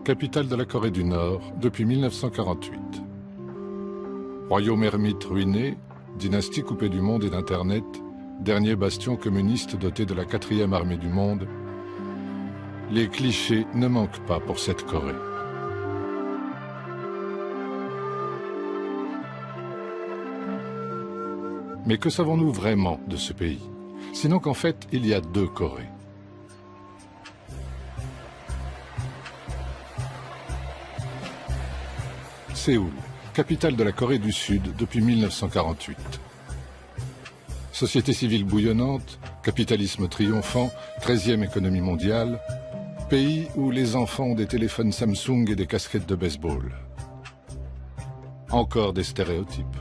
capitale de la Corée du Nord depuis 1948. Royaume ermite ruiné, dynastie coupée du monde et d'Internet, dernier bastion communiste doté de la 4e armée du monde, les clichés ne manquent pas pour cette Corée. Mais que savons-nous vraiment de ce pays? Sinon qu'en fait, il y a deux Corées. Séoul, capitale de la Corée du Sud depuis 1948. Société civile bouillonnante, capitalisme triomphant, 13e économie mondiale, pays où les enfants ont des téléphones Samsung et des casquettes de baseball. Encore des stéréotypes.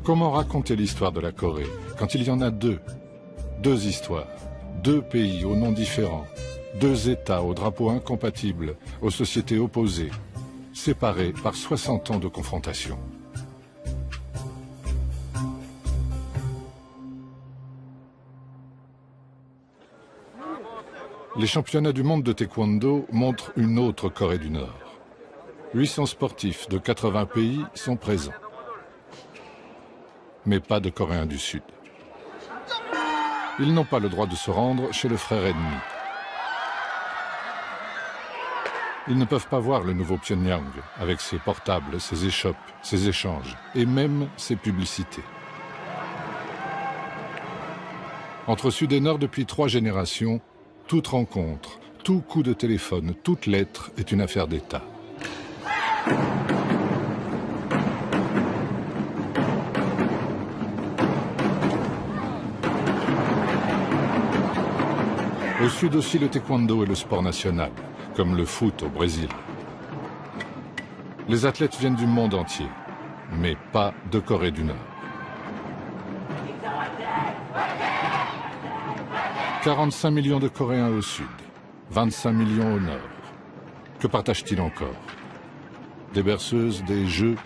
Comment raconter l'histoire de la Corée quand il y en a deux? Deux histoires, deux pays aux noms différents, deux États aux drapeaux incompatibles, aux sociétés opposées, séparés par 60 ans de confrontation. Les championnats du monde de taekwondo montrent une autre Corée du Nord. 800 sportifs de 80 pays sont présents. Mais pas de Coréens du Sud. Ils n'ont pas le droit de se rendre chez le frère ennemi. Ils ne peuvent pas voir le nouveau Pyongyang avec ses portables, ses échoppes, ses échanges et même ses publicités. Entre Sud et Nord depuis 3 générations, toute rencontre, tout coup de téléphone, toute lettre est une affaire d'État. Au Sud aussi, le taekwondo est le sport national, comme le foot au Brésil. Les athlètes viennent du monde entier, mais pas de Corée du Nord. 45 millions de Coréens au Sud, 25 millions au Nord. Que partagent-ils encore? Des berceuses, des jeux,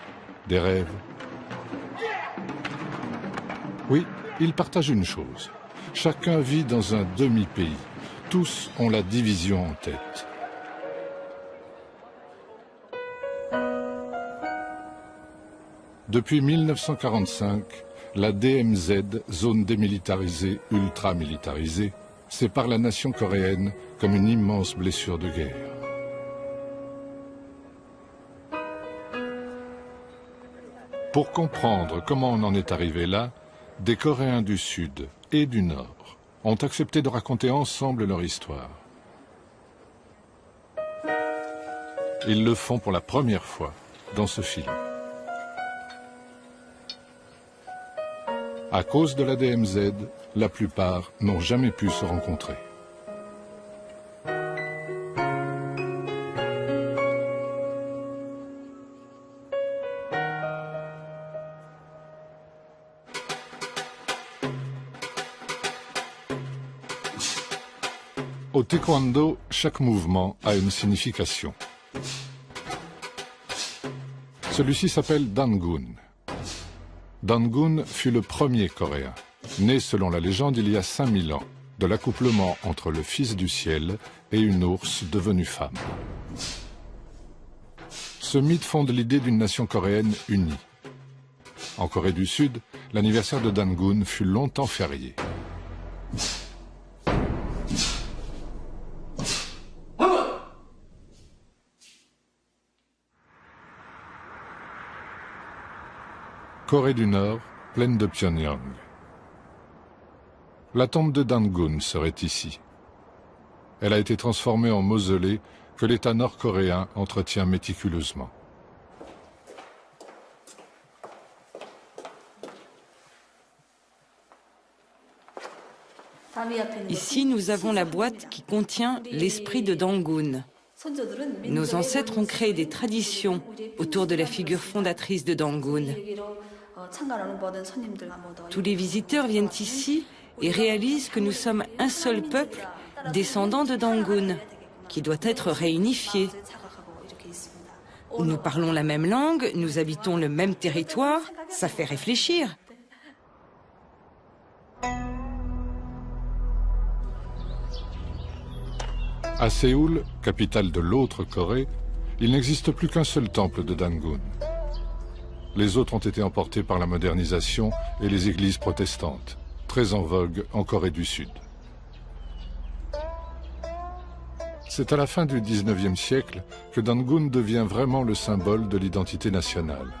des rêves? Oui, ils partagent une chose. Chacun vit dans un demi-pays. Tous ont la division en tête. Depuis 1945, la DMZ, zone démilitarisée, ultra-militarisée, sépare la nation coréenne comme une immense blessure de guerre. Pour comprendre comment on en est arrivé là, des Coréens du Sud et du Nord ont accepté de raconter ensemble leur histoire. Ils le font pour la première fois dans ce film. À cause de la DMZ, la plupart n'ont jamais pu se rencontrer. Au taekwondo, chaque mouvement a une signification. Celui-ci s'appelle Dangun. Dangun fut le premier Coréen, né selon la légende il y a 5000 ans, de l'accouplement entre le fils du ciel et une ours devenue femme. Ce mythe fonde l'idée d'une nation coréenne unie. En Corée du Sud, l'anniversaire de Dangun fut longtemps férié. Corée du Nord, plaine de Pyongyang. La tombe de Dangun serait ici. Elle a été transformée en mausolée que l'État nord-coréen entretient méticuleusement. Ici, nous avons la boîte qui contient l'esprit de Dangun. Nos ancêtres ont créé des traditions autour de la figure fondatrice de Dangun. Tous les visiteurs viennent ici et réalisent que nous sommes un seul peuple descendant de Dangun, qui doit être réunifié. Nous parlons la même langue, nous habitons le même territoire, ça fait réfléchir. À Séoul, capitale de l'autre Corée, il n'existe plus qu'un seul temple de Dangun. Les autres ont été emportés par la modernisation et les églises protestantes, très en vogue en Corée du Sud. C'est à la fin du XIXe siècle que Dangun devient vraiment le symbole de l'identité nationale.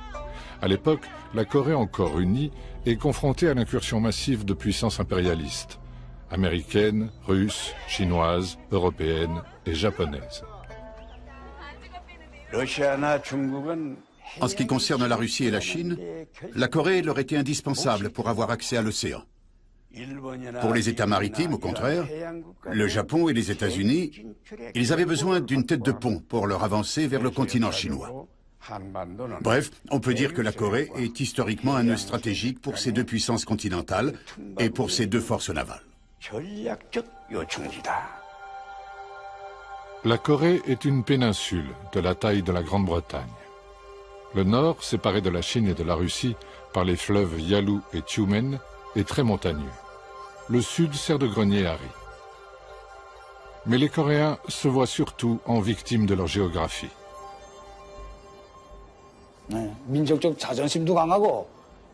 À l'époque, la Corée encore unie est confrontée à l'incursion massive de puissances impérialistes, américaines, russes, chinoises, européennes et japonaises. En ce qui concerne la Russie et la Chine, la Corée leur était indispensable pour avoir accès à l'océan. Pour les États maritimes, au contraire, le Japon et les États-Unis, ils avaient besoin d'une tête de pont pour leur avancer vers le continent chinois. Bref, on peut dire que la Corée est historiquement un nœud stratégique pour ces deux puissances continentales et pour ces deux forces navales. La Corée est une péninsule de la taille de la Grande-Bretagne. Le nord, séparé de la Chine et de la Russie par les fleuves Yalu et Tyumen, est très montagneux. Le sud sert de grenier à riz. Mais les Coréens se voient surtout en victimes de leur géographie.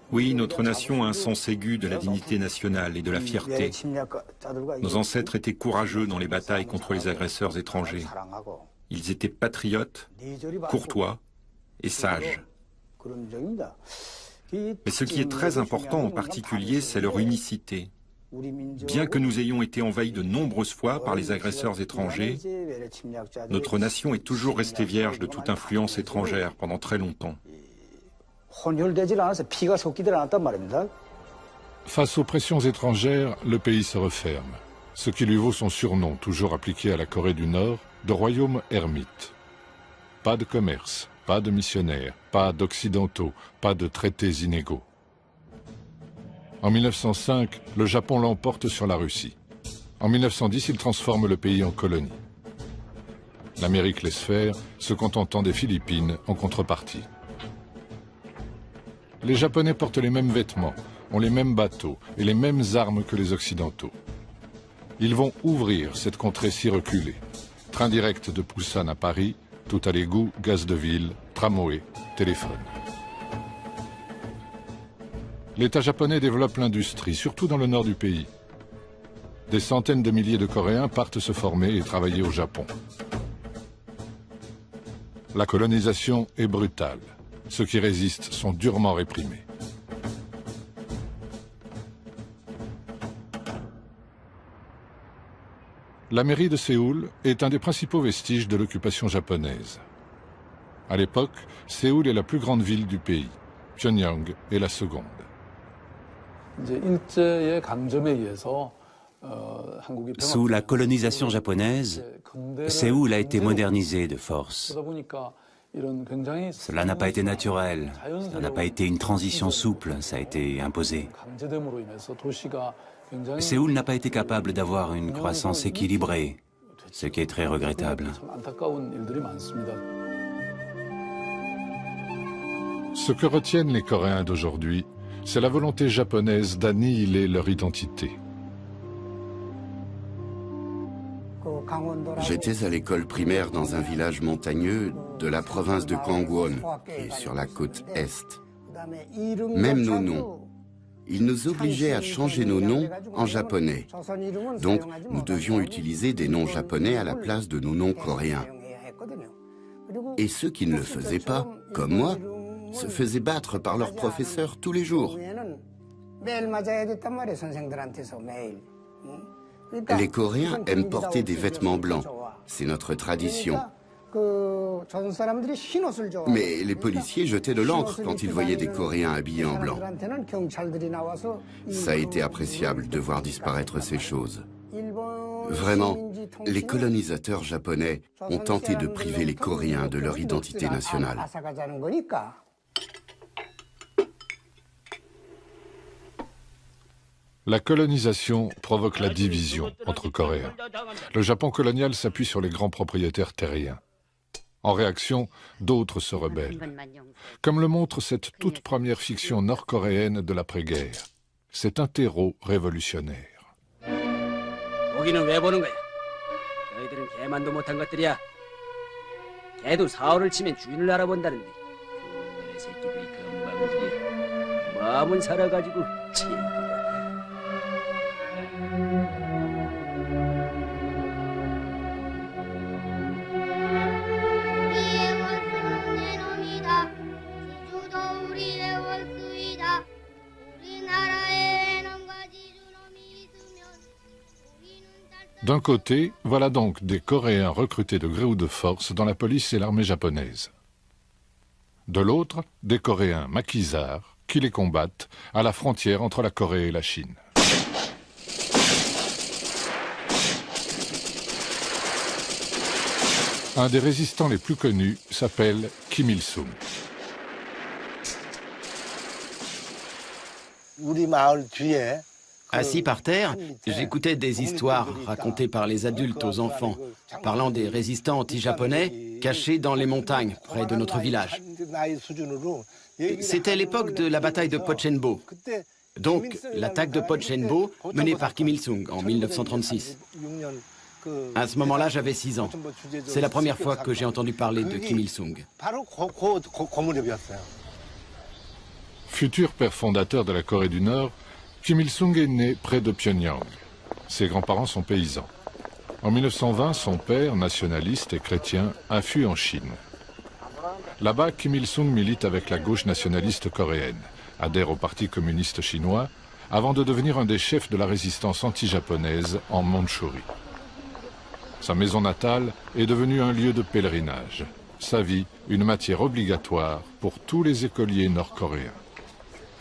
Oui, notre nation a un sens aigu de la dignité nationale et de la fierté. Nos ancêtres étaient courageux dans les batailles contre les agresseurs étrangers. Ils étaient patriotes, courtois et sages. Mais ce qui est très important en particulier, c'est leur unicité. Bien que nous ayons été envahis de nombreuses fois par les agresseurs étrangers, notre nation est toujours restée vierge de toute influence étrangère pendant très longtemps. Face aux pressions étrangères, le pays se referme, ce qui lui vaut son surnom, toujours appliqué à la Corée du Nord, de royaume ermite. Pas de commerce, pas de missionnaires, pas d'occidentaux, pas de traités inégaux. En 1905, le Japon l'emporte sur la Russie. En 1910, il transforme le pays en colonie. L'Amérique laisse faire, se contentant des Philippines en contrepartie. Les Japonais portent les mêmes vêtements, ont les mêmes bateaux et les mêmes armes que les Occidentaux. Ils vont ouvrir cette contrée si reculée. Train direct de Busan à Paris, tout à l'égout, gaz de ville, tramway, téléphone. L'État japonais développe l'industrie, surtout dans le nord du pays. Des centaines de milliers de Coréens partent se former et travailler au Japon. La colonisation est brutale. Ceux qui résistent sont durement réprimés. La mairie de Séoul est un des principaux vestiges de l'occupation japonaise. À l'époque, Séoul est la plus grande ville du pays. Pyongyang est la seconde. Sous la colonisation japonaise, Séoul a été modernisé de force. Cela n'a pas été naturel, ça n'a pas été une transition souple, ça a été imposé. Séoul n'a pas été capable d'avoir une croissance équilibrée, ce qui est très regrettable. Ce que retiennent les Coréens d'aujourd'hui, c'est la volonté japonaise d'annihiler leur identité. J'étais à l'école primaire dans un village montagneux de la province de Gangwon, qui est sur la côte Est. Même nos noms. Ils nous obligeaient à changer nos noms en japonais. Donc, nous devions utiliser des noms japonais à la place de nos noms coréens. Et ceux qui ne le faisaient pas, comme moi, se faisaient battre par leurs professeurs tous les jours. Les Coréens aiment porter des vêtements blancs. C'est notre tradition. Mais les policiers jetaient de l'encre quand ils voyaient des Coréens habillés en blanc. Ça a été appréciable de voir disparaître ces choses. Vraiment, les colonisateurs japonais ont tenté de priver les Coréens de leur identité nationale. La colonisation provoque la division entre Coréens. Le Japon colonial s'appuie sur les grands propriétaires terriens. En réaction, d'autres se rebellent. Comme le montre cette toute première fiction nord-coréenne de l'après-guerre. C'est un terreau révolutionnaire. 너희들은 개만도 못한 것들이야. 개도 사흘을 치면 주인을 알아본다는데 놈의 새끼들이 금방지게 마음은 살아가지고 치기가. D'un côté, voilà donc des Coréens recrutés de gré ou de force dans la police et l'armée japonaise. De l'autre, des Coréens maquisards qui les combattent à la frontière entre la Corée et la Chine. Un des résistants les plus connus s'appelle Kim Il-sung. Assis par terre, j'écoutais des histoires racontées par les adultes aux enfants, parlant des résistants anti-japonais cachés dans les montagnes près de notre village. C'était l'époque de la bataille de Pochenbo, donc l'attaque de Pochenbo menée par Kim Il-sung en 1936. À ce moment-là, j'avais 6 ans. C'est la première fois que j'ai entendu parler de Kim Il-sung. Futur père fondateur de la Corée du Nord, Kim Il-sung est né près de Pyongyang. Ses grands-parents sont paysans. En 1920, son père, nationaliste et chrétien, a fui en Chine. Là-bas, Kim Il-sung milite avec la gauche nationaliste coréenne, adhère au Parti communiste chinois, avant de devenir un des chefs de la résistance anti-japonaise en Mandchourie. Sa maison natale est devenue un lieu de pèlerinage. Sa vie, une matière obligatoire pour tous les écoliers nord-coréens.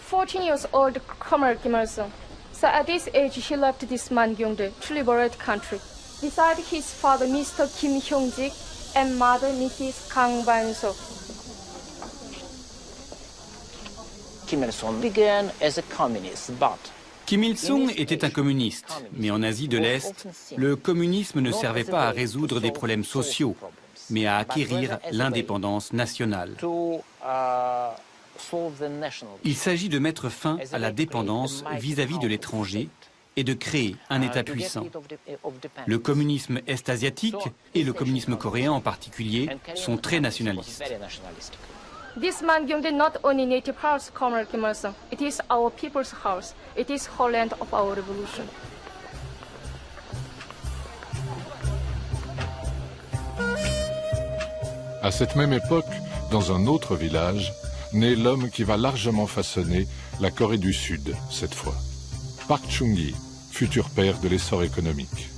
14 years old Comrade Kim Il-sung. So at this age, he left this Mangyongdae to liberate country. Beside his father, Mr. Kim Hyung-sik, and mother, Mrs. Kang Ban-so. Kim Il-sung began as a communist, but Kim Il-sung était un communiste, mais en Asie de l'Est, le communisme ne servait pas à résoudre des problèmes sociaux, mais à acquérir l'indépendance nationale. Il s'agit de mettre fin à la dépendance vis-à-vis de l'étranger et de créer un État puissant. Le communisme est-asiatique et le communisme coréen en particulier sont très nationalistes. This Mangyongdae not only native house, Comrade Kim Il-sung. It is our people's house. It is homeland of our revolution. À cette même époque, dans un autre village, naît l'homme qui va largement façonner la Corée du Sud, cette fois. Park Chung-hee, futur père de l'essor économique.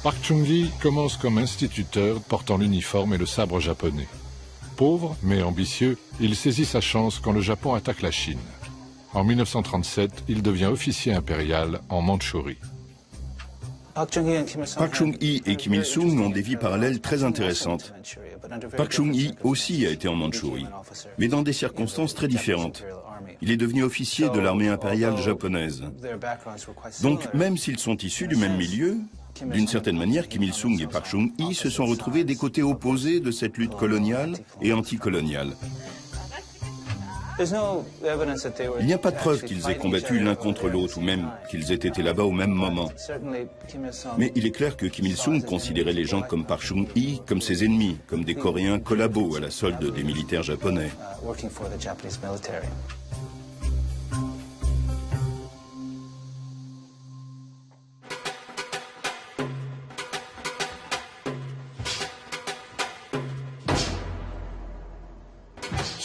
Park Chung-hee commence comme instituteur portant l'uniforme et le sabre japonais. Pauvre mais ambitieux, il saisit sa chance quand le Japon attaque la Chine. En 1937, il devient officier impérial en Mandchourie. Park Chung-hee et Kim Il-sung ont des vies parallèles très intéressantes. Park Chung-hee aussi a été en Mandchourie, mais dans des circonstances très différentes. Il est devenu officier de l'armée impériale japonaise. Donc, même s'ils sont issus du même milieu, d'une certaine manière, Kim Il-sung et Park Chung-hee se sont retrouvés des côtés opposés de cette lutte coloniale et anticoloniale. Il n'y a pas de preuve qu'ils aient combattu l'un contre l'autre ou même qu'ils aient été là-bas au même moment. Mais il est clair que Kim Il-sung considérait les gens comme Park Chung-hee comme ses ennemis, comme des Coréens collabos à la solde des militaires japonais.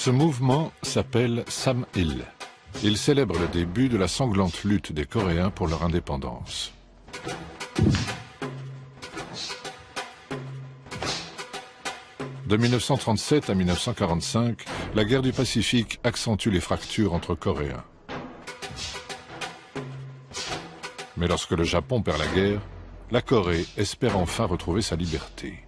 Ce mouvement s'appelle Sam-il. Il célèbre le début de la sanglante lutte des Coréens pour leur indépendance. De 1937 à 1945, la guerre du Pacifique accentue les fractures entre Coréens. Mais lorsque le Japon perd la guerre, la Corée espère enfin retrouver sa liberté.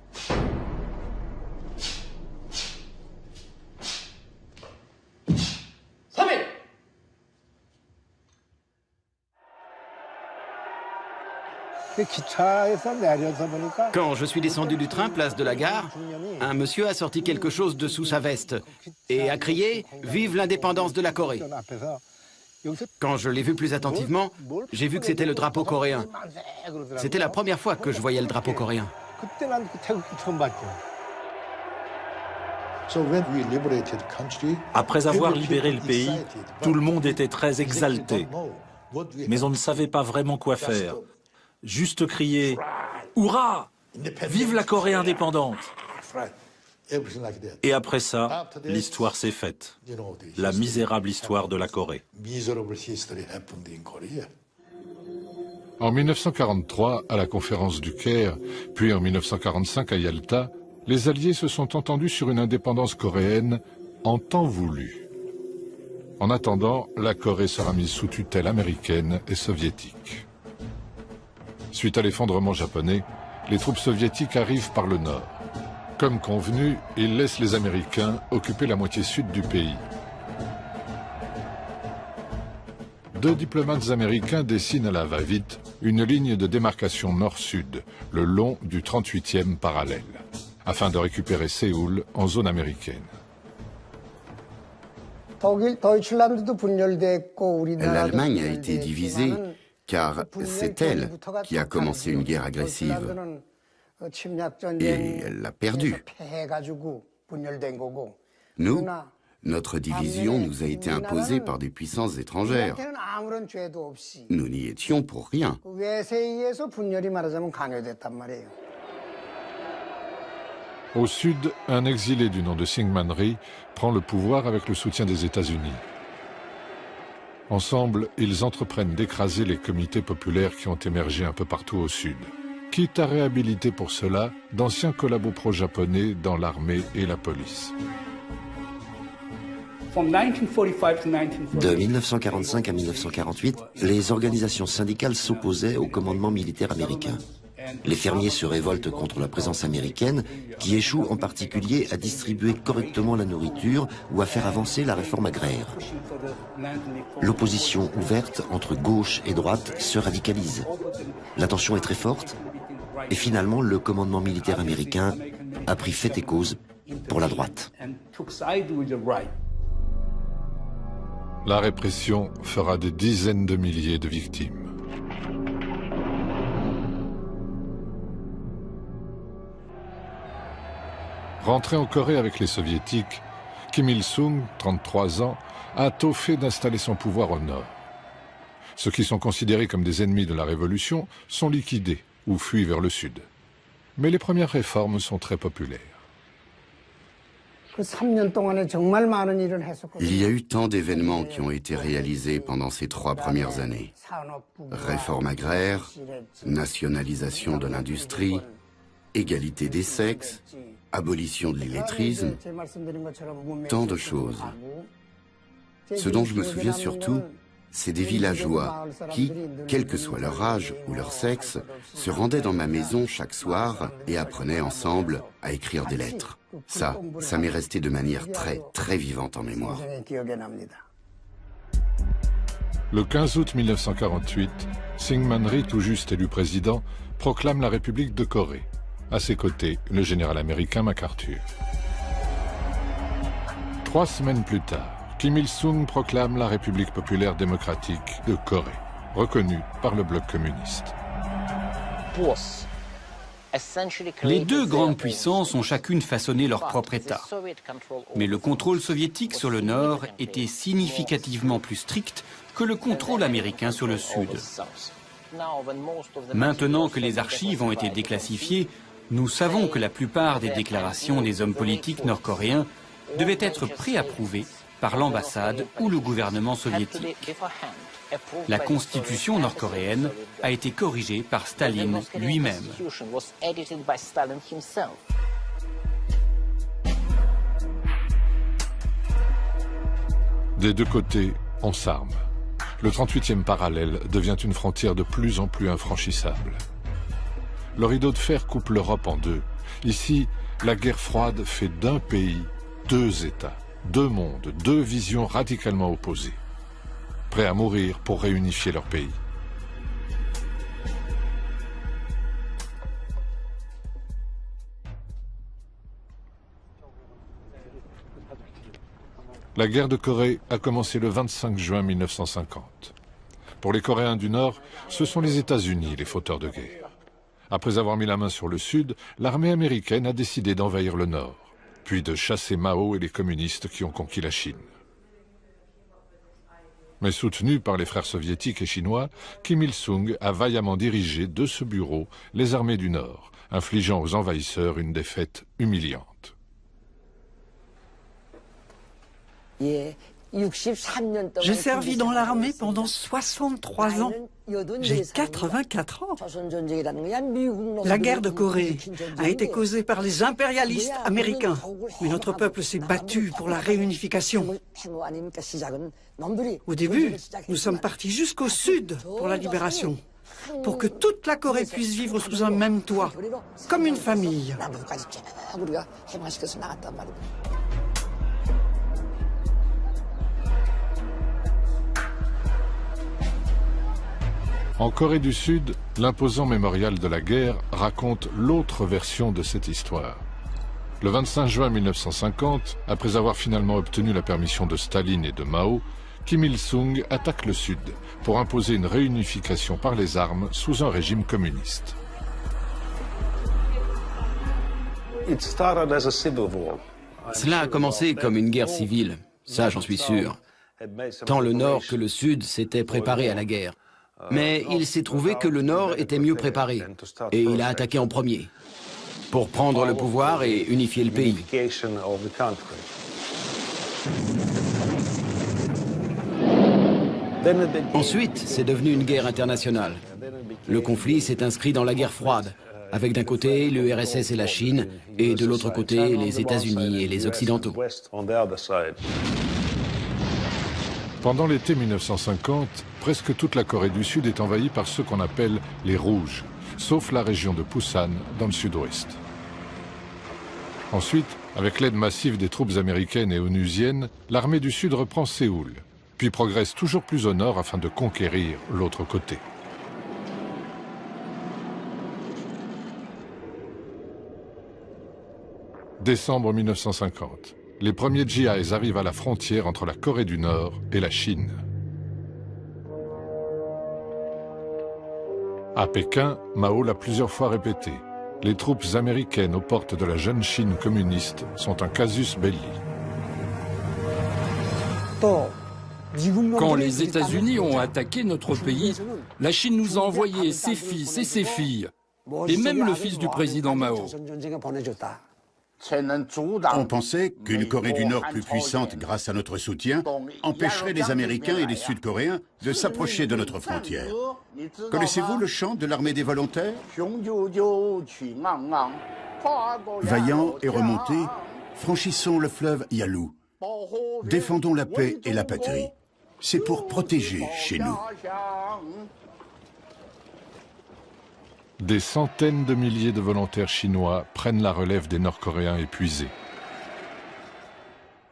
Quand je suis descendu du train, place de la gare, un monsieur a sorti quelque chose de sous sa veste et a crié « Vive l'indépendance de la Corée ». Quand je l'ai vu plus attentivement, j'ai vu que c'était le drapeau coréen. C'était la première fois que je voyais le drapeau coréen. Après avoir libéré le pays, tout le monde était très exalté. Mais on ne savait pas vraiment quoi faire. Juste crier « Hurrah! Vive la Corée indépendante !» Et après ça, l'histoire s'est faite. La misérable histoire de la Corée. En 1943, à la conférence du Caire, puis en 1945 à Yalta, les Alliés se sont entendus sur une indépendance coréenne en temps voulu. En attendant, la Corée sera mise sous tutelle américaine et soviétique. Suite à l'effondrement japonais, les troupes soviétiques arrivent par le nord. Comme convenu, ils laissent les Américains occuper la moitié sud du pays. Deux diplomates américains dessinent à la va-vite une ligne de démarcation nord-sud, le long du 38e parallèle, afin de récupérer Séoul en zone américaine. L'Allemagne a été divisée car c'est elle qui a commencé une guerre agressive. Et elle l'a perdue. Nous, notre division nous a été imposée par des puissances étrangères. Nous n'y étions pour rien. Au sud, un exilé du nom de Syngman Rhee prend le pouvoir avec le soutien des États-Unis. Ensemble, ils entreprennent d'écraser les comités populaires qui ont émergé un peu partout au sud, quitte à réhabiliter pour cela d'anciens collabos pro-japonais dans l'armée et la police. De 1945 à 1948, les organisations syndicales s'opposaient au commandement militaire américain. Les fermiers se révoltent contre la présence américaine, qui échoue en particulier à distribuer correctement la nourriture ou à faire avancer la réforme agraire. L'opposition ouverte entre gauche et droite se radicalise. La tension est très forte et finalement le commandement militaire américain a pris fait et cause pour la droite. La répression fera des dizaines de milliers de victimes. Rentré en Corée avec les soviétiques, Kim Il-sung, 33 ans, a tôt fait d'installer son pouvoir au nord. Ceux qui sont considérés comme des ennemis de la révolution sont liquidés ou fuient vers le sud. Mais les premières réformes sont très populaires. Il y a eu tant d'événements qui ont été réalisés pendant ces 3 premières années. Réforme agraire, nationalisation de l'industrie, égalité des sexes, abolition de l'illettrisme, tant de choses. Ce dont je me souviens surtout, c'est des villageois qui, quel que soit leur âge ou leur sexe, se rendaient dans ma maison chaque soir et apprenaient ensemble à écrire des lettres. Ça m'est resté de manière très vivante en mémoire. Le 15 août 1948, Syngman Rhee, tout juste élu président, proclame la République de Corée. À ses côtés, le général américain MacArthur. 3 semaines plus tard, Kim Il-sung proclame la République populaire démocratique de Corée, reconnue par le bloc communiste. Les deux grandes puissances ont chacune façonné leur propre État. Mais le contrôle soviétique sur le nord était significativement plus strict que le contrôle américain sur le sud. Maintenant que les archives ont été déclassifiées, nous savons que la plupart des déclarations des hommes politiques nord-coréens devaient être préapprouvées par l'ambassade ou le gouvernement soviétique. La constitution nord-coréenne a été corrigée par Staline lui-même. Des deux côtés, on s'arme. Le 38e parallèle devient une frontière de plus en plus infranchissable. Le rideau de fer coupe l'Europe en deux. Ici, la guerre froide fait d'un pays 2 États, 2 mondes, 2 visions radicalement opposées, prêts à mourir pour réunifier leur pays. La guerre de Corée a commencé le 25 juin 1950. Pour les Coréens du Nord, ce sont les États-Unis les fauteurs de guerre. Après avoir mis la main sur le Sud, l'armée américaine a décidé d'envahir le Nord, puis de chasser Mao et les communistes qui ont conquis la Chine. Mais soutenu par les frères soviétiques et chinois, Kim Il-sung a vaillamment dirigé de ce bureau les armées du Nord, infligeant aux envahisseurs une défaite humiliante. J'ai servi dans l'armée pendant 63 ans. J'ai 84 ans. La guerre de Corée a été causée par les impérialistes américains. Mais notre peuple s'est battu pour la réunification. Au début, nous sommes partis jusqu'au sud pour la libération, pour que toute la Corée puisse vivre sous un même toit, comme une famille. En Corée du Sud, l'imposant mémorial de la guerre raconte l'autre version de cette histoire. Le 25 juin 1950, après avoir finalement obtenu la permission de Staline et de Mao, Kim Il-sung attaque le Sud pour imposer une réunification par les armes sous un régime communiste. Cela a commencé comme une guerre civile, ça j'en suis sûr. Tant le Nord que le Sud s'étaient préparés à la guerre. Mais il s'est trouvé que le Nord était mieux préparé, et il a attaqué en premier, pour prendre le pouvoir et unifier le pays. Ensuite, c'est devenu une guerre internationale. Le conflit s'est inscrit dans la guerre froide, avec d'un côté l'URSS et la Chine, et de l'autre côté les États-Unis et les Occidentaux. Pendant l'été 1950, presque toute la Corée du Sud est envahie par ceux qu'on appelle les Rouges, sauf la région de Pusan, dans le sud-ouest. Ensuite, avec l'aide massive des troupes américaines et onusiennes, l'armée du Sud reprend Séoul, puis progresse toujours plus au nord afin de conquérir l'autre côté. Décembre 1950. Les premiers GIs arrivent à la frontière entre la Corée du Nord et la Chine. À Pékin, Mao l'a plusieurs fois répété. Les troupes américaines aux portes de la jeune Chine communiste sont un casus belli. Quand les États-Unis ont attaqué notre pays, la Chine nous a envoyé ses fils et ses filles, et même le fils du président Mao. On pensait qu'une Corée du Nord plus puissante grâce à notre soutien empêcherait les Américains et les Sud-Coréens de s'approcher de notre frontière. Connaissez-vous le chant de l'armée des volontaires? Vaillants et remontés, franchissons le fleuve Yalu. Défendons la paix et la patrie. C'est pour protéger chez nous. Des centaines de milliers de volontaires chinois prennent la relève des Nord-Coréens épuisés.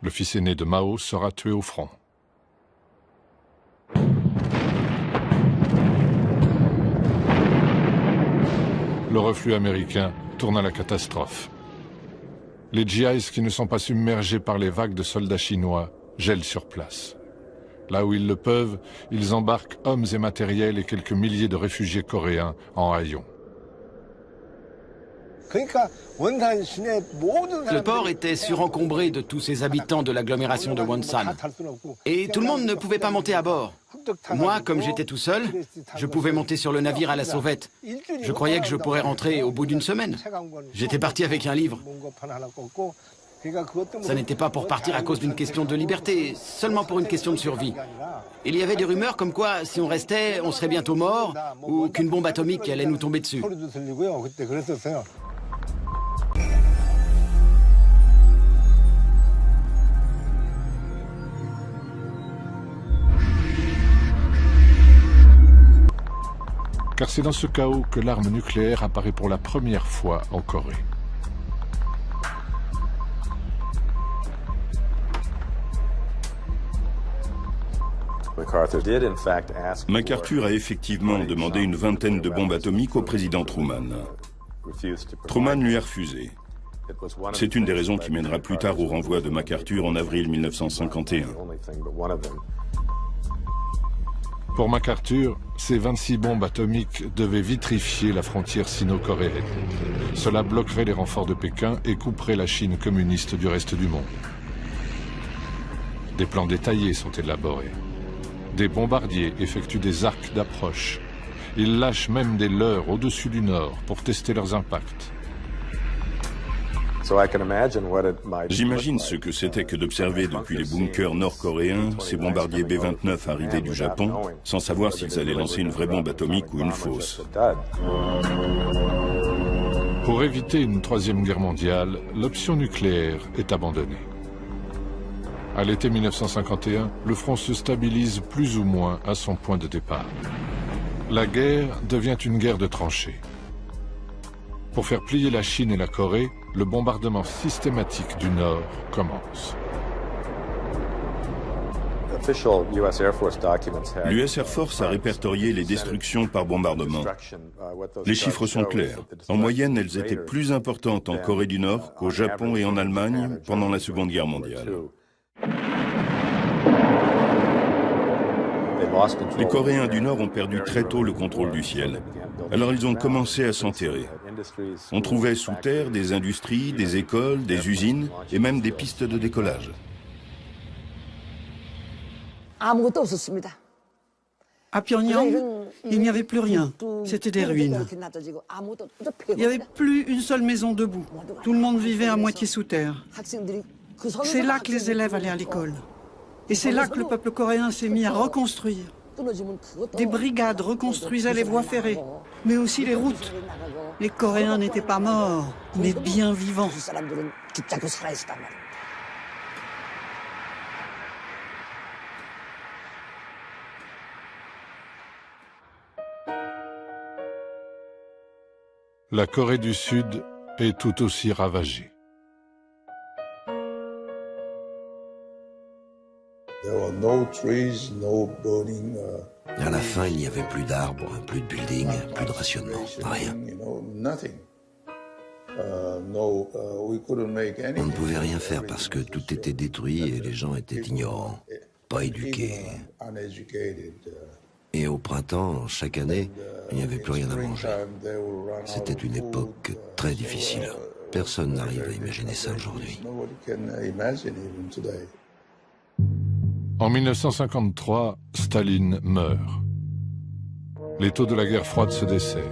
Le fils aîné de Mao sera tué au front. Le reflux américain tourne à la catastrophe. Les GIs qui ne sont pas submergés par les vagues de soldats chinois gèlent sur place. Là où ils le peuvent, ils embarquent hommes et matériels et quelques milliers de réfugiés coréens en haillons. Le port était surencombré de tous ces habitants de l'agglomération de Wonsan. Et tout le monde ne pouvait pas monter à bord. Moi, comme j'étais tout seul, je pouvais monter sur le navire à la sauvette. Je croyais que je pourrais rentrer au bout d'une semaine. J'étais parti avec un livre. Ça n'était pas pour partir à cause d'une question de liberté, seulement pour une question de survie. Il y avait des rumeurs comme quoi, si on restait, on serait bientôt mort, ou qu'une bombe atomique allait nous tomber dessus. Car c'est dans ce chaos que l'arme nucléaire apparaît pour la première fois en Corée. MacArthur a effectivement demandé une vingtaine de bombes atomiques au président Truman. Truman lui a refusé. C'est une des raisons qui mènera plus tard au renvoi de MacArthur en avril 1951. Pour MacArthur, ces 26 bombes atomiques devaient vitrifier la frontière sino-coréenne. Cela bloquerait les renforts de Pékin et couperait la Chine communiste du reste du monde. Des plans détaillés sont élaborés. Des bombardiers effectuent des arcs d'approche. Ils lâchent même des leurres au-dessus du Nord pour tester leurs impacts. J'imagine ce que c'était que d'observer depuis les bunkers nord-coréens ces bombardiers B-29 arrivés du Japon, sans savoir s'ils allaient lancer une vraie bombe atomique ou une fausse. Pour éviter une troisième guerre mondiale, l'option nucléaire est abandonnée. À l'été 1951, le front se stabilise plus ou moins à son point de départ. La guerre devient une guerre de tranchées. Pour faire plier la Chine et la Corée, le bombardement systématique du Nord commence. L'US Air Force a répertorié les destructions par bombardement. Les chiffres sont clairs. En moyenne, elles étaient plus importantes en Corée du Nord qu'au Japon et en Allemagne pendant la Seconde Guerre mondiale. Les Coréens du Nord ont perdu très tôt le contrôle du ciel. Alors ils ont commencé à s'enterrer. On trouvait sous terre des industries, des écoles, des usines et même des pistes de décollage. À Pyongyang, il n'y avait plus rien. C'était des ruines. Il n'y avait plus une seule maison debout. Tout le monde vivait à moitié sous terre. C'est là que les élèves allaient à l'école. Et c'est là que le peuple coréen s'est mis à reconstruire. Des brigades reconstruisaient les voies ferrées, mais aussi les routes. Les Coréens n'étaient pas morts, mais bien vivants. La Corée du Sud est tout aussi ravagée. À la fin, il n'y avait plus d'arbres, plus de buildings, plus de rationnement, rien. On ne pouvait rien faire parce que tout était détruit et les gens étaient ignorants, pas éduqués. Et au printemps, chaque année, il n'y avait plus rien à manger. C'était une époque très difficile. Personne n'arrive à imaginer ça aujourd'hui. En 1953, Staline meurt. L'étau de la guerre froide se dessert.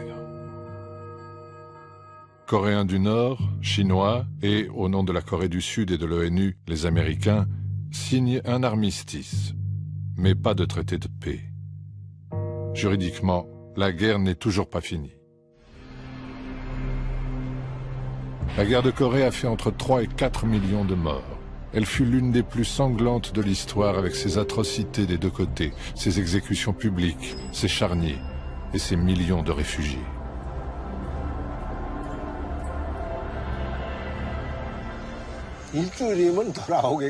Coréens du Nord, Chinois et, au nom de la Corée du Sud et de l'ONU, les Américains, signent un armistice, mais pas de traité de paix. Juridiquement, la guerre n'est toujours pas finie. La guerre de Corée a fait entre 3 et 4 millions de morts. Elle fut l'une des plus sanglantes de l'histoire avec ses atrocités des deux côtés, ses exécutions publiques, ses charniers et ses millions de réfugiés.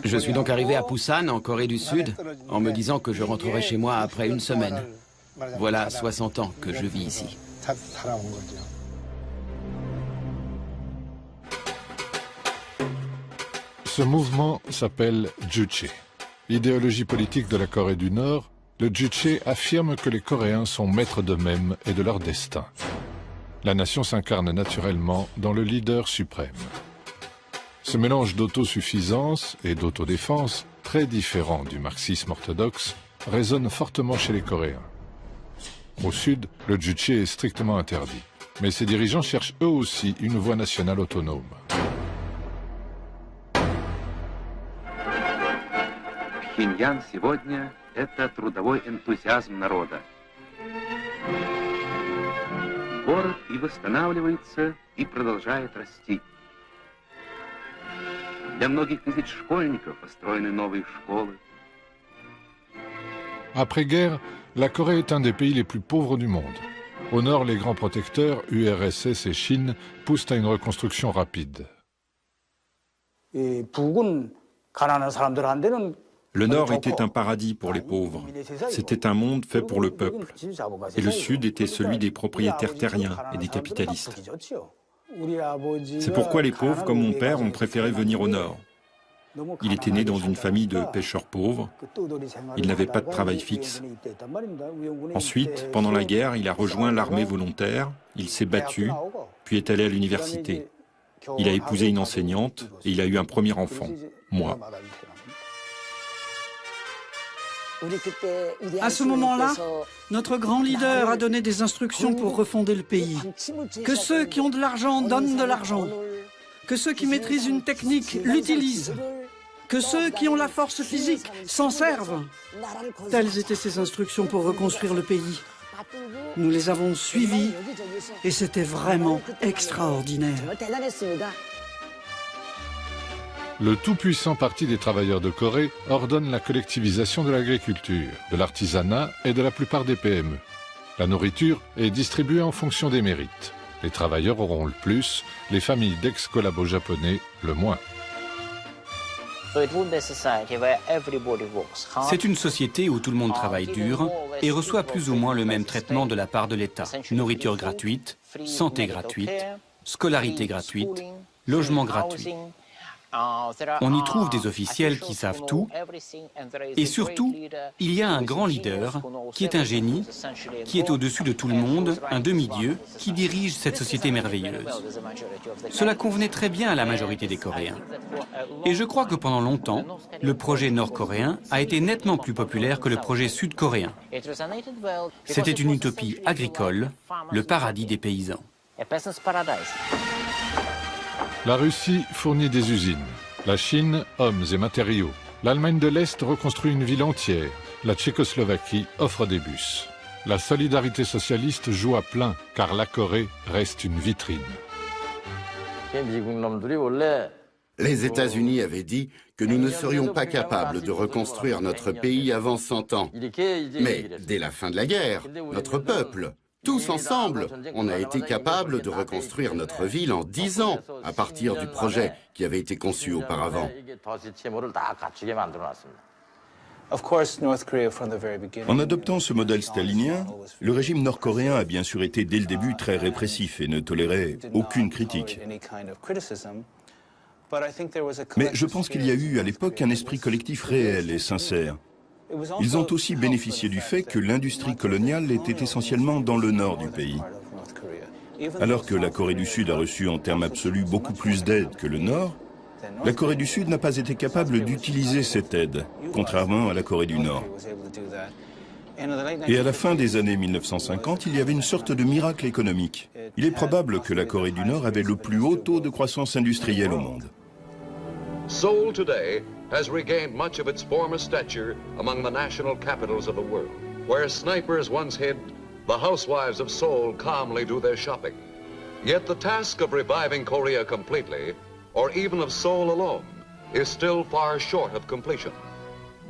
Je suis donc arrivé à Busan, en Corée du Sud, en me disant que je rentrerai chez moi après une semaine. Voilà 60 ans que je vis ici. Ce mouvement s'appelle Juche. Idéologie politique de la Corée du Nord, le Juche affirme que les Coréens sont maîtres d'eux-mêmes et de leur destin. La nation s'incarne naturellement dans le leader suprême. Ce mélange d'autosuffisance et d'autodéfense, très différent du marxisme orthodoxe, résonne fortement chez les Coréens. Au sud, le Juche est strictement interdit, mais ses dirigeants cherchent eux aussi une voie nationale autonome. Пхеньян сегодня – это трудовой энтузиазм народа. Город и восстанавливается, и продолжает расти. Для многих тысяч школьников построены новые школы. Après-guerre, la Corée est un des pays les plus pauvres du monde. Au nord, les grands protecteurs, URSS et Chine, poussent à une reconstruction rapide. Le Nord était un paradis pour les pauvres. C'était un monde fait pour le peuple. Et le Sud était celui des propriétaires terriens et des capitalistes. C'est pourquoi les pauvres, comme mon père, ont préféré venir au nord. Il était né dans une famille de pêcheurs pauvres. Il n'avait pas de travail fixe. Ensuite, pendant la guerre, il a rejoint l'armée volontaire, il s'est battu, puis est allé à l'université. Il a épousé une enseignante et il a eu un premier enfant, moi. À ce moment-là, notre grand leader a donné des instructions pour refonder le pays. Que ceux qui ont de l'argent donnent de l'argent. Que ceux qui maîtrisent une technique l'utilisent. Que ceux qui ont la force physique s'en servent. Telles étaient ses instructions pour reconstruire le pays. Nous les avons suivies et c'était vraiment extraordinaire. Le tout-puissant Parti des travailleurs de Corée ordonne la collectivisation de l'agriculture, de l'artisanat et de la plupart des PME. La nourriture est distribuée en fonction des mérites. Les travailleurs auront le plus, les familles d'ex-collabos japonais le moins. C'est une société où tout le monde travaille dur et reçoit plus ou moins le même traitement de la part de l'État. Nourriture gratuite, santé gratuite, scolarité gratuite, logement gratuit. On y trouve des officiels qui savent tout et surtout, il y a un grand leader qui est un génie, qui est au-dessus de tout le monde, un demi-dieu qui dirige cette société merveilleuse. Cela convenait très bien à la majorité des Coréens. Et je crois que pendant longtemps, le projet nord-coréen a été nettement plus populaire que le projet sud-coréen. C'était une utopie agricole, le paradis des paysans. La Russie fournit des usines. La Chine, hommes et matériaux. L'Allemagne de l'Est reconstruit une ville entière. La Tchécoslovaquie offre des bus. La solidarité socialiste joue à plein, car la Corée reste une vitrine. Les États-Unis avaient dit que nous ne serions pas capables de reconstruire notre pays avant 100 ans. Mais dès la fin de la guerre, notre peuple, tous ensemble, on a été capables de reconstruire notre ville en 10 ans, à partir du projet qui avait été conçu auparavant. En adoptant ce modèle stalinien, le régime nord-coréen a bien sûr été dès le début très répressif et ne tolérait aucune critique. Mais je pense qu'il y a eu à l'époque un esprit collectif réel et sincère. Ils ont aussi bénéficié du fait que l'industrie coloniale était essentiellement dans le nord du pays. Alors que la Corée du Sud a reçu en termes absolus beaucoup plus d'aide que le nord, la Corée du Sud n'a pas été capable d'utiliser cette aide, contrairement à la Corée du Nord. Et à la fin des années 1950, il y avait une sorte de miracle économique. Il est probable que la Corée du Nord avait le plus haut taux de croissance industrielle au monde. Seoul today has regained much of its former stature among the national capitals of the world. Where snipers once hid, the housewives of Seoul calmly do their shopping. Yet the task of reviving Korea completely, or even of Seoul alone, is still far short of completion.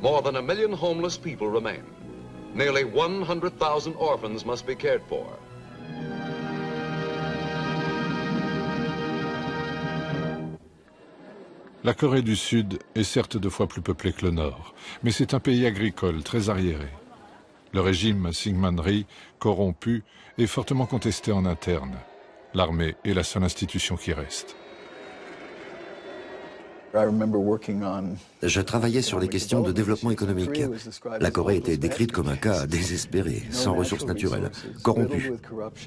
More than 1 million homeless people remain. Nearly 100,000 orphans must be cared for. La Corée du Sud est certes 2 fois plus peuplée que le Nord, mais c'est un pays agricole très arriéré. Le régime Syngman Rhee, corrompu, est fortement contesté en interne. L'armée est la seule institution qui reste. Je travaillais sur les questions de développement économique. La Corée était décrite comme un cas désespéré, sans ressources naturelles, corrompu.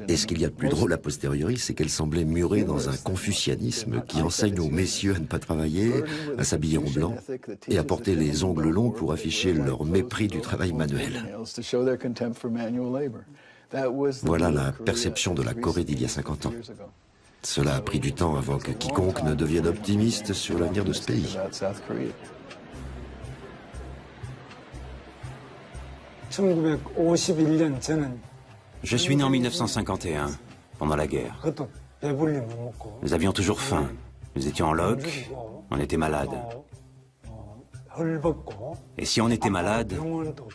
Et ce qu'il y a de plus drôle a posteriori, c'est qu'elle semblait murée dans un confucianisme qui enseigne aux messieurs à ne pas travailler, à s'habiller en blanc et à porter les ongles longs pour afficher leur mépris du travail manuel. Voilà la perception de la Corée d'il y a 50 ans. Cela a pris du temps avant que quiconque ne devienne optimiste sur l'avenir de ce pays. Je suis né en 1951, pendant la guerre. Nous avions toujours faim. Nous étions en loc, on était malades. Et si on était malade,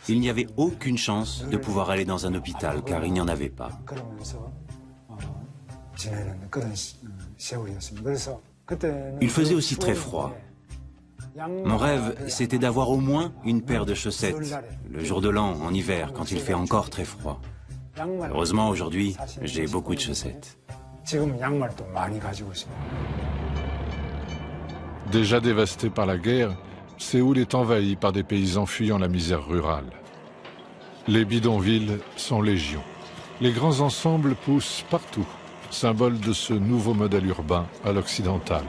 il n'y avait aucune chance de pouvoir aller dans un hôpital, car il n'y en avait pas. Il faisait aussi très froid. Mon rêve, c'était d'avoir au moins une paire de chaussettes, le jour de l'an, en hiver, quand il fait encore très froid. Heureusement, aujourd'hui, j'ai beaucoup de chaussettes. Déjà dévasté par la guerre, Séoul est envahi par des paysans fuyant la misère rurale. Les bidonvilles sont légion. Les grands ensembles poussent partout, symbole de ce nouveau modèle urbain à l'occidental.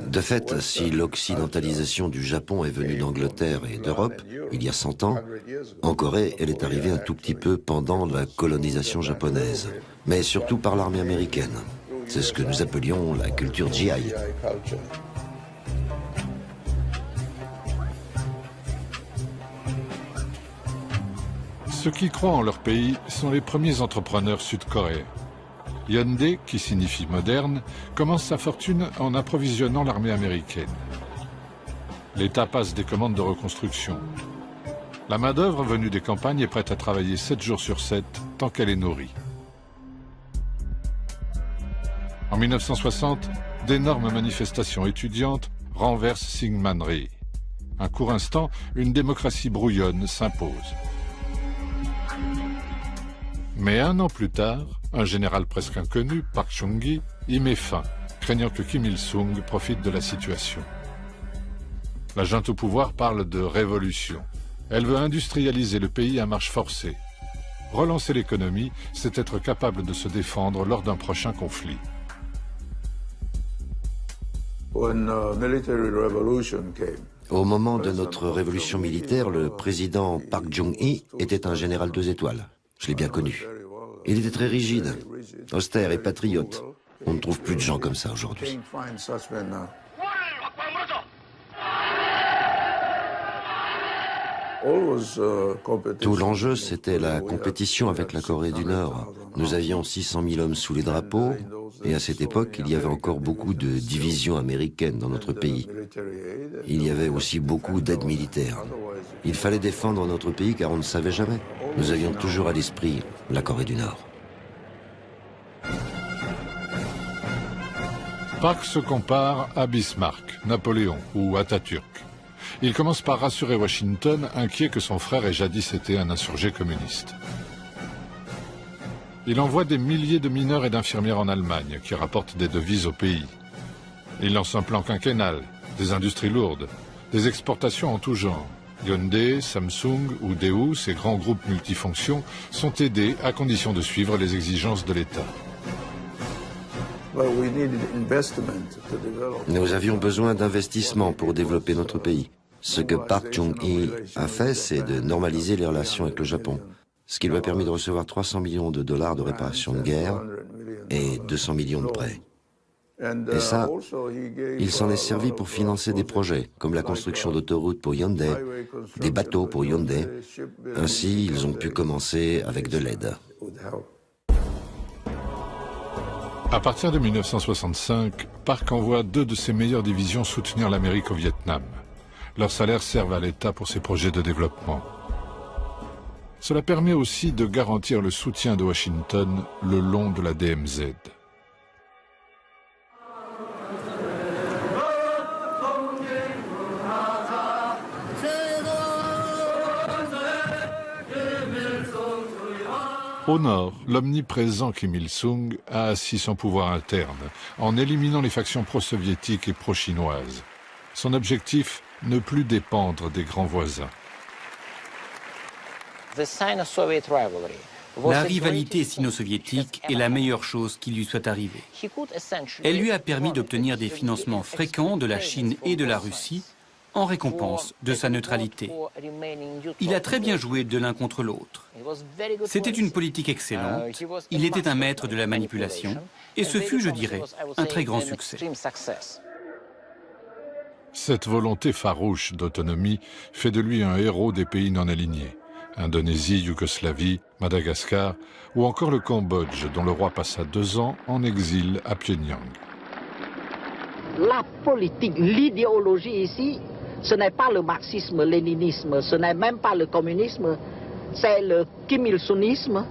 De fait, si l'occidentalisation du Japon est venue d'Angleterre et d'Europe, il y a 100 ans, en Corée, elle est arrivée un tout petit peu pendant la colonisation japonaise, mais surtout par l'armée américaine. C'est ce que nous appelions la culture GI. Ceux qui croient en leur pays sont les premiers entrepreneurs sud-coréens. Hyundai, qui signifie moderne, commence sa fortune en approvisionnant l'armée américaine. L'État passe des commandes de reconstruction. La main-d'œuvre venue des campagnes est prête à travailler 7 jours sur 7 tant qu'elle est nourrie. En 1960, d'énormes manifestations étudiantes renversent Syngman-rhee. Un court instant, une démocratie brouillonne s'impose. Mais un an plus tard, un général presque inconnu, Park Chung-hee, y met fin, craignant que Kim Il-sung profite de la situation. La junte au pouvoir parle de révolution. Elle veut industrialiser le pays à marche forcée. Relancer l'économie, c'est être capable de se défendre lors d'un prochain conflit. Au moment de notre révolution militaire, le président Park Chung-hee était un général 2 étoiles. Je l'ai bien connu. Il était très rigide, austère et patriote. On ne trouve plus de gens comme ça aujourd'hui. Tout l'enjeu, c'était la compétition avec la Corée du Nord. Nous avions 600 000 hommes sous les drapeaux, et à cette époque, il y avait encore beaucoup de divisions américaines dans notre pays. Il y avait aussi beaucoup d'aide militaire. Il fallait défendre notre pays car on ne savait jamais. Nous avions toujours à l'esprit la Corée du Nord. Park se compare à Bismarck, Napoléon ou Atatürk. Il commence par rassurer Washington, inquiet que son frère ait jadis été un insurgé communiste. Il envoie des milliers de mineurs et d'infirmières en Allemagne, qui rapportent des devises au pays. Il lance un plan quinquennal, des industries lourdes, des exportations en tout genre. Hyundai, Samsung ou Daewoo, ces grands groupes multifonctions, sont aidés à condition de suivre les exigences de l'État. Nous avions besoin d'investissements pour développer notre pays. Ce que Park Chung-hee a fait, c'est de normaliser les relations avec le Japon, ce qui lui a permis de recevoir 300 millions de dollars de réparation de guerre et 200 millions de prêts. Et ça, il s'en est servi pour financer des projets, comme la construction d'autoroutes pour Hyundai, des bateaux pour Hyundai. Ainsi, ils ont pu commencer avec de l'aide. À partir de 1965, Park envoie 2 de ses meilleures divisions soutenir l'Amérique au Vietnam. Leurs salaires servent à l'État pour ses projets de développement. Cela permet aussi de garantir le soutien de Washington le long de la DMZ. Au nord, l'omniprésent Kim Il-sung a assis son pouvoir interne en éliminant les factions pro-soviétiques et pro-chinoises. Son objectif, ne plus dépendre des grands voisins. La rivalité sino-soviétique est la meilleure chose qui lui soit arrivée. Elle lui a permis d'obtenir des financements fréquents de la Chine et de la Russie en récompense de sa neutralité. Il a très bien joué de l'un contre l'autre. C'était une politique excellente, il était un maître de la manipulation, et ce fut, je dirais, un très grand succès. Cette volonté farouche d'autonomie fait de lui un héros des pays non alignés. Indonésie, Yougoslavie, Madagascar ou encore le Cambodge, dont le roi passa 2 ans en exil à Pyongyang. La politique, l'idéologie ici, ce n'est pas le marxisme-léninisme, ce n'est même pas le communisme, c'est le Kim Il-sungisme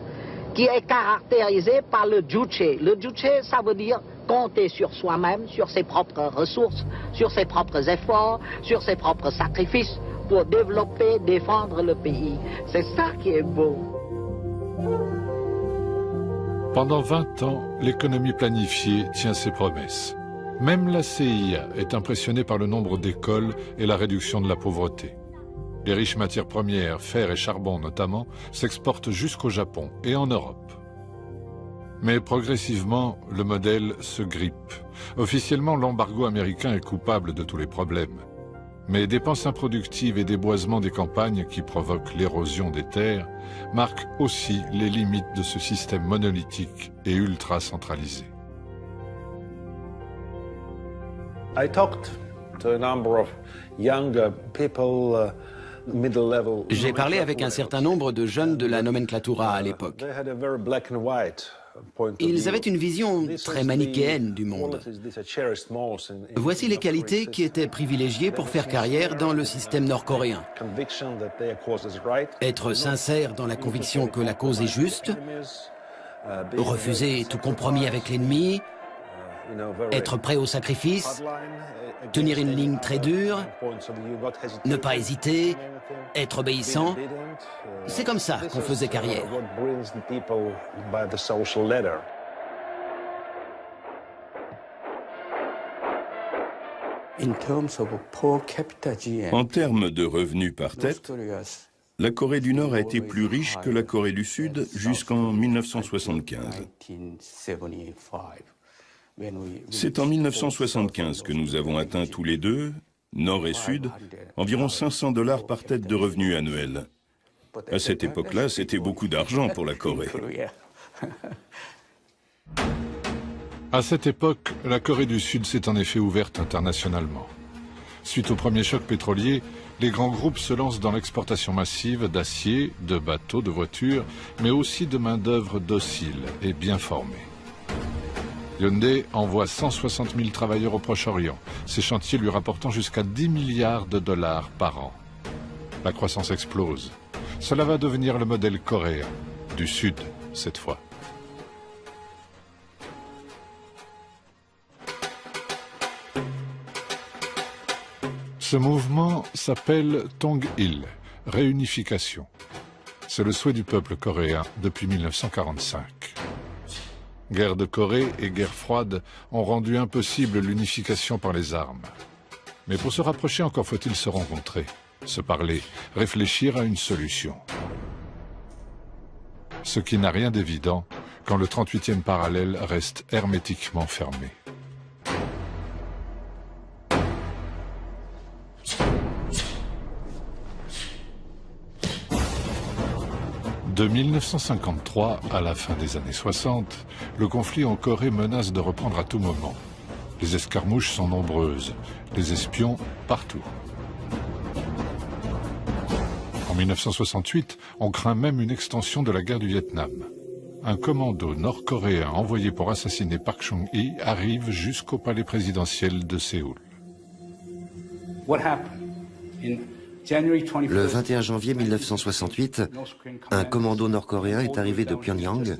qui est caractérisé par le juche. Le juche, ça veut dire compter sur soi-même, sur ses propres ressources, sur ses propres efforts, sur ses propres sacrifices pour développer, défendre le pays. C'est ça qui est beau. Pendant 20 ans, l'économie planifiée tient ses promesses. Même la CIA est impressionnée par le nombre d'écoles et la réduction de la pauvreté. Les riches matières premières, fer et charbon notamment, s'exportent jusqu'au Japon et en Europe. Mais progressivement, le modèle se grippe. Officiellement, l'embargo américain est coupable de tous les problèmes. Mais dépenses improductives et déboisement des campagnes qui provoquent l'érosion des terres marquent aussi les limites de ce système monolithique et ultra centralisé. J'ai parlé avec un certain nombre de jeunes de la nomenclatura à l'époque. Ils avaient une vision très manichéenne du monde. Voici les qualités qui étaient privilégiées pour faire carrière dans le système nord-coréen. Être sincère dans la conviction que la cause est juste, refuser tout compromis avec l'ennemi, être prêt au sacrifice, tenir une ligne très dure, ne pas hésiter, être obéissant. C'est comme ça qu'on faisait carrière. En termes de revenus par tête, la Corée du Nord a été plus riche que la Corée du Sud jusqu'en 1975. C'est en 1975 que nous avons atteint tous les deux, Nord et Sud, environ 500 $ par tête de revenus annuels. À cette époque-là, c'était beaucoup d'argent pour la Corée. À cette époque, la Corée du Sud s'est en effet ouverte internationalement. Suite au premier choc pétrolier, les grands groupes se lancent dans l'exportation massive d'acier, de bateaux, de voitures, mais aussi de main-d'œuvre docile et bien formée. Hyundai envoie 160 000 travailleurs au Proche-Orient, ces chantiers lui rapportant jusqu'à 10 milliards de dollars par an. La croissance explose. Cela va devenir le modèle coréen, du Sud cette fois. Ce mouvement s'appelle Tong-il, réunification. C'est le souhait du peuple coréen depuis 1945. Guerre de Corée et guerre froide ont rendu impossible l'unification par les armes. Mais pour se rapprocher, encore faut-il se rencontrer, se parler, réfléchir à une solution. Ce qui n'a rien d'évident quand le 38e parallèle reste hermétiquement fermé. De 1953 à la fin des années 60, le conflit en Corée menace de reprendre à tout moment. Les escarmouches sont nombreuses, les espions partout. En 1968, on craint même une extension de la guerre du Vietnam. Un commando nord-coréen envoyé pour assassiner Park Chung-hee arrive jusqu'au palais présidentiel de Séoul. Le 21 janvier 1968, un commando nord-coréen est arrivé de Pyongyang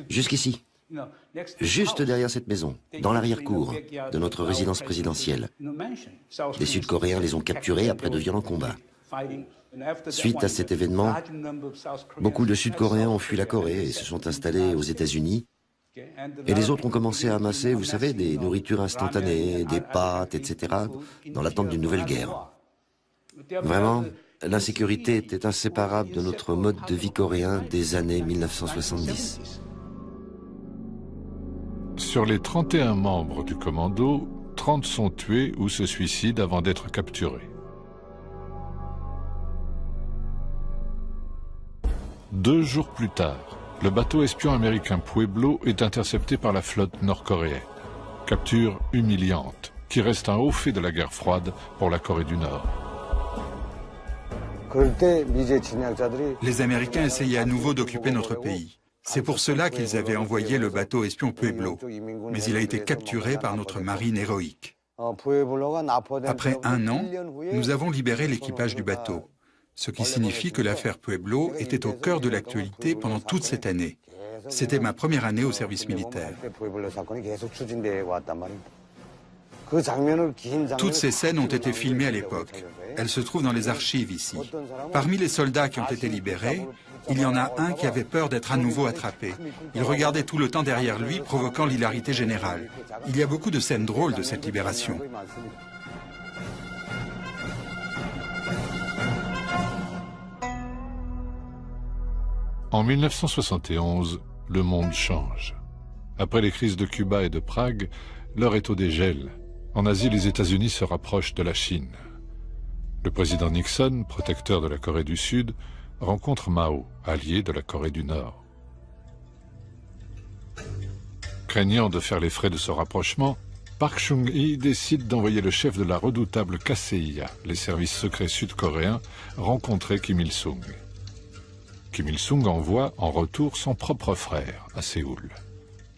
jusqu'ici, juste derrière cette maison, dans l'arrière-cour de notre résidence présidentielle. Les Sud-Coréens les ont capturés après de violents combats. Suite à cet événement, beaucoup de Sud-Coréens ont fui la Corée et se sont installés aux États-Unis. Et les autres ont commencé à amasser, vous savez, des nourritures instantanées, des pâtes, etc., dans l'attente d'une nouvelle guerre. Vraiment, l'insécurité était inséparable de notre mode de vie coréen des années 1970. Sur les 31 membres du commando, 30 sont tués ou se suicident avant d'être capturés. 2 jours plus tard, le bateau espion américain Pueblo est intercepté par la flotte nord-coréenne. Capture humiliante, qui reste un haut fait de la guerre froide pour la Corée du Nord. Les Américains essayaient à nouveau d'occuper notre pays. C'est pour cela qu'ils avaient envoyé le bateau espion Pueblo, mais il a été capturé par notre marine héroïque. Après 1 an, nous avons libéré l'équipage du bateau, ce qui signifie que l'affaire Pueblo était au cœur de l'actualité pendant toute cette année. C'était ma première année au service militaire. Toutes ces scènes ont été filmées à l'époque. Elles se trouvent dans les archives ici. Parmi les soldats qui ont été libérés, il y en a un qui avait peur d'être à nouveau attrapé. Il regardait tout le temps derrière lui, provoquant l'hilarité générale. Il y a beaucoup de scènes drôles de cette libération. En 1971, le monde change. Après les crises de Cuba et de Prague, l'heure est au dégel. En Asie, les États-Unis se rapprochent de la Chine. Le président Nixon, protecteur de la Corée du Sud, rencontre Mao, allié de la Corée du Nord. Craignant de faire les frais de ce rapprochement, Park Chung-hee décide d'envoyer le chef de la redoutable KCIA, les services secrets sud-coréens, rencontrer Kim Il-sung. Kim Il-sung envoie en retour son propre frère à Séoul.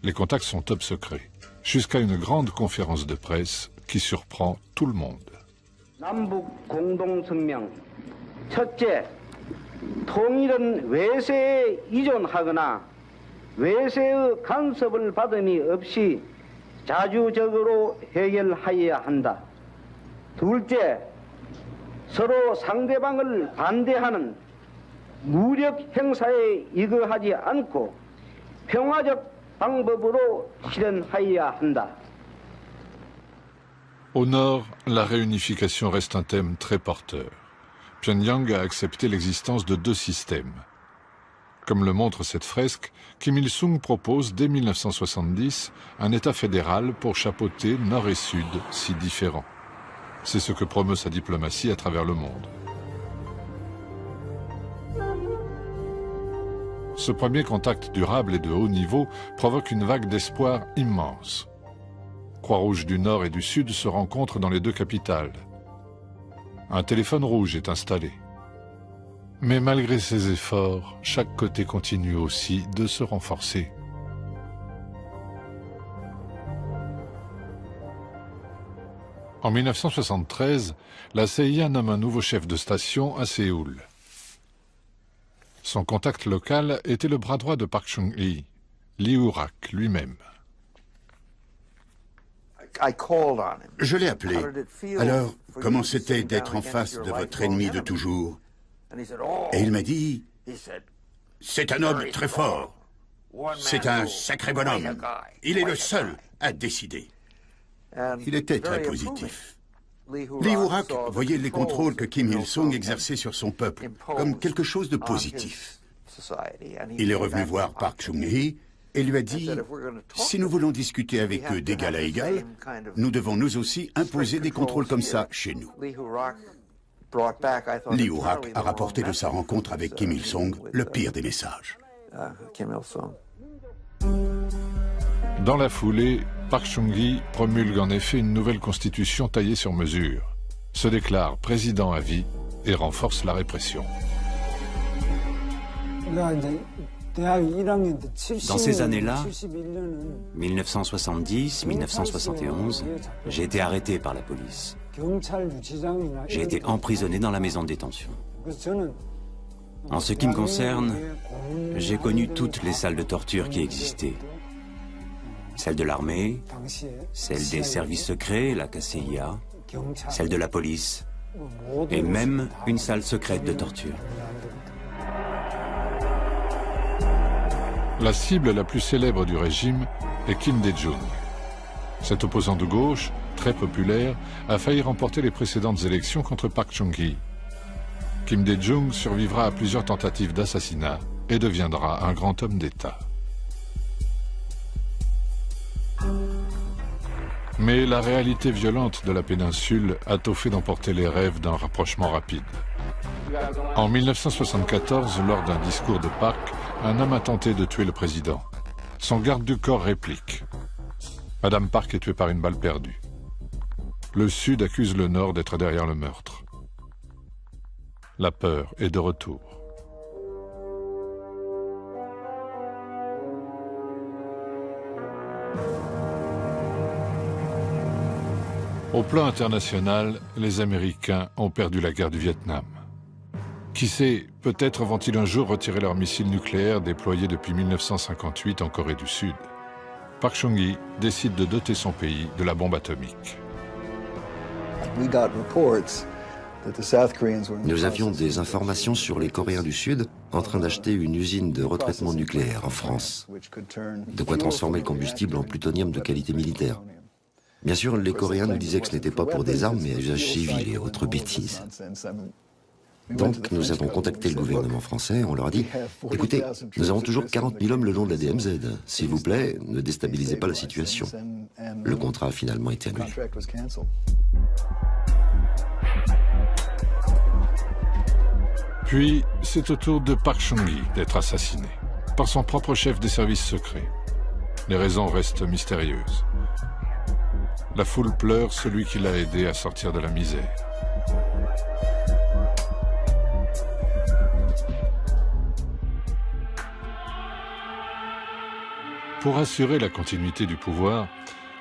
Les contacts sont top secrets, jusqu'à une grande conférence de presse qui surprend tout le monde. 남북 공동성명 첫째, 통일은 외세에 이존하거나 외세의 간섭을 받음이 없이 자주적으로 해결하여야 한다. 둘째, 서로 상대방을 반대하는 무력 행사에 이거하지 않고 평화적 방법으로 실현하여야 한다. Au nord, la réunification reste un thème très porteur. Pyongyang a accepté l'existence de deux systèmes. Comme le montre cette fresque, Kim Il-sung propose dès 1970 un État fédéral pour chapeauter nord et sud, si différents. C'est ce que promeut sa diplomatie à travers le monde. Ce premier contact durable et de haut niveau provoque une vague d'espoir immense. Croix-Rouge du Nord et du Sud se rencontrent dans les deux capitales. Un téléphone rouge est installé. Mais malgré ces efforts, chaque côté continue aussi de se renforcer. En 1973, la CIA nomme un nouveau chef de station à Séoul. Son contact local était le bras droit de Park Chung-hee, Lee Woo-rak lui-même. Je l'ai appelé. Alors, comment c'était d'être en face de votre ennemi de toujours? Et il m'a dit, c'est un homme très fort. C'est un sacré bonhomme. Il est le seul à décider. Il était très positif. Lee Woo-rak voyait les contrôles que Kim Il-sung exerçait sur son peuple comme quelque chose de positif. Il est revenu voir Park Chung-hee et lui a dit, si nous voulons discuter avec eux d'égal à égal, nous devons nous aussi imposer des contrôles comme ça chez nous. Lee Woo-rak a rapporté de sa rencontre avec Kim Il-sung le pire des messages. Dans la foulée, Park Chung-hee promulgue en effet une nouvelle constitution taillée sur mesure, se déclare président à vie et renforce la répression. Dans ces années-là, 1970, 1971, j'ai été arrêté par la police. J'ai été emprisonné dans la maison de détention. En ce qui me concerne, j'ai connu toutes les salles de torture qui existaient. Celle de l'armée, celle des services secrets, la KCIA, celle de la police, et même une salle secrète de torture. La cible la plus célèbre du régime est Kim Dae-jung. Cet opposant de gauche, très populaire, a failli remporter les précédentes élections contre Park Chung-hee. Kim Dae-jung survivra à plusieurs tentatives d'assassinat et deviendra un grand homme d'État. Mais la réalité violente de la péninsule a tôt fait d'emporter les rêves d'un rapprochement rapide. En 1974, lors d'un discours de Park, un homme a tenté de tuer le président. Son garde du corps réplique. Madame Park est tuée par une balle perdue. Le Sud accuse le Nord d'être derrière le meurtre. La peur est de retour. Au plan international, les Américains ont perdu la guerre du Vietnam. Qui sait, peut-être vont-ils un jour retirer leurs missiles nucléaires déployés depuis 1958 en Corée du Sud. Park Chung-hee décide de doter son pays de la bombe atomique. Nous avions des informations sur les Coréens du Sud en train d'acheter une usine de retraitement nucléaire en France. De quoi transformer le combustible en plutonium de qualité militaire. Bien sûr, les Coréens nous disaient que ce n'était pas pour des armes, mais à usage civil et autres bêtises. Donc, nous avons contacté le gouvernement français, on leur a dit « Écoutez, nous avons toujours 40 000 hommes le long de la DMZ. S'il vous plaît, ne déstabilisez pas la situation. » Le contrat a finalement été annulé. Puis, c'est au tour de Park Chung-hee d'être assassiné, par son propre chef des services secrets. Les raisons restent mystérieuses. La foule pleure celui qui l'a aidé à sortir de la misère. Pour assurer la continuité du pouvoir,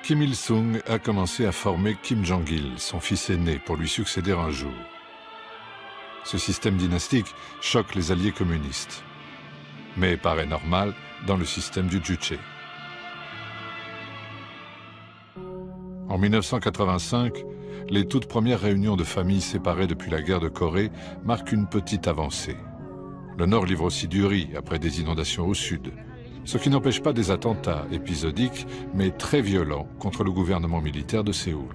Kim Il-sung a commencé à former Kim Jong-il, son fils aîné, pour lui succéder un jour. Ce système dynastique choque les alliés communistes, mais paraît normal dans le système du Juche. En 1985, les toutes premières réunions de familles séparées depuis la guerre de Corée marquent une petite avancée. Le Nord livre aussi du riz après des inondations au Sud, ce qui n'empêche pas des attentats épisodiques, mais très violents contre le gouvernement militaire de Séoul.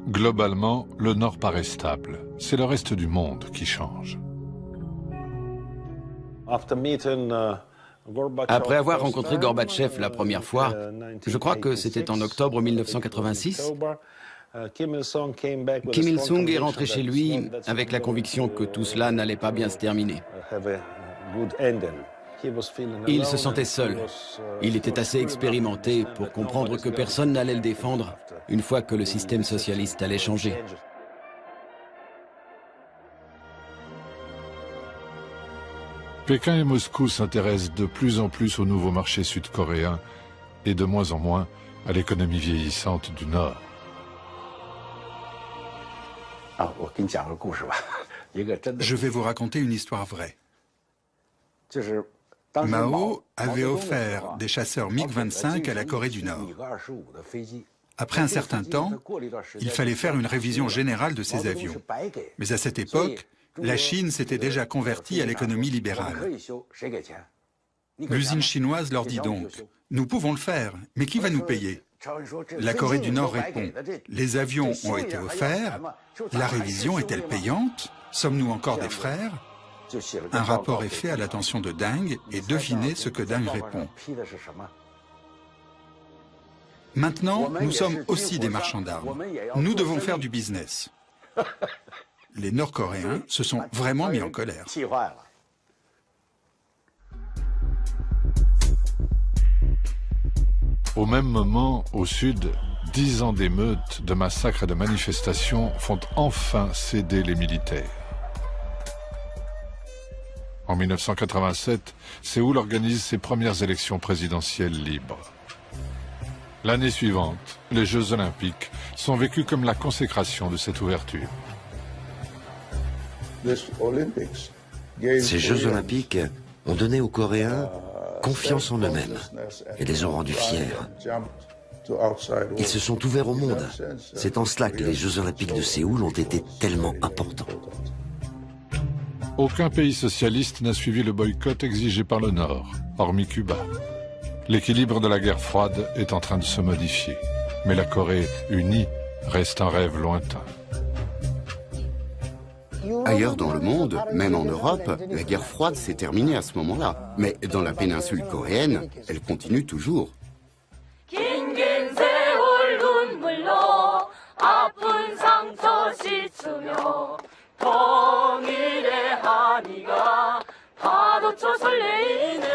Globalement, le Nord paraît stable. C'est le reste du monde qui change. Après avoir rencontré Gorbatchev la première fois, je crois que c'était en octobre 1986, Kim Il-sung est rentré chez lui avec la conviction que tout cela n'allait pas bien se terminer. Il se sentait seul. Il était assez expérimenté pour comprendre que personne n'allait le défendre une fois que le système socialiste allait changer. Pékin et Moscou s'intéressent de plus en plus au nouveau marché sud-coréen et de moins en moins à l'économie vieillissante du Nord. Je vais vous raconter une histoire vraie. Mao avait offert des chasseurs MiG-25 à la Corée du Nord. Après un certain temps, il fallait faire une révision générale de ces avions. Mais à cette époque, la Chine s'était déjà convertie à l'économie libérale. L'usine chinoise leur dit donc « Nous pouvons le faire, mais qui va nous payer ?» La Corée du Nord répond « Les avions ont été offerts, la révision est-elle payante? Sommes-nous encore des frères ?» Un rapport est fait à l'attention de Deng et devinez ce que Deng répond. Maintenant, nous sommes aussi des marchands d'armes. Nous devons faire du business. Les Nord-Coréens se sont vraiment mis en colère. Au même moment, au sud, 10 ans d'émeutes, de massacres et de manifestations font enfin céder les militaires. En 1987, Séoul organise ses premières élections présidentielles libres. L'année suivante, les Jeux Olympiques sont vécus comme la consécration de cette ouverture. Ces Jeux Olympiques ont donné aux Coréens confiance en eux-mêmes et les ont rendus fiers. Ils se sont ouverts au monde. C'est en cela que les Jeux Olympiques de Séoul ont été tellement importants. Aucun pays socialiste n'a suivi le boycott exigé par le Nord, hormis Cuba. L'équilibre de la guerre froide est en train de se modifier, mais la Corée unie reste un rêve lointain. Ailleurs dans le monde, même en Europe, la guerre froide s'est terminée à ce moment-là. Mais dans la péninsule coréenne, elle continue toujours. 파도쳐 설레이는